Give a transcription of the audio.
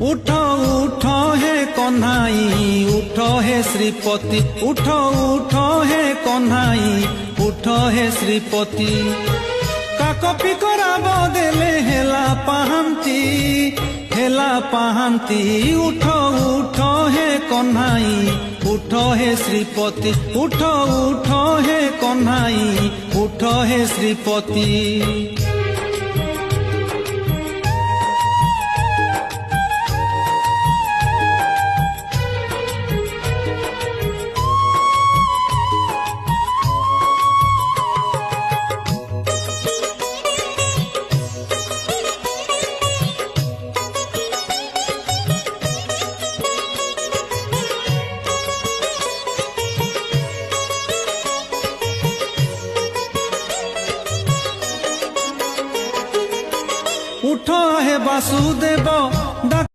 उठ उठ हे कन्हाई उठ हे श्रीपति उठ उठ हे कन्हाई उठ हे श्रीपति काक पिकरा बदेले हेला पाहांती उठ उठ हे कन्हाई उठ हे श्रीपति उठ उठ हे कन्हाई उठ हे श्रीपति उठ हे वासुदेव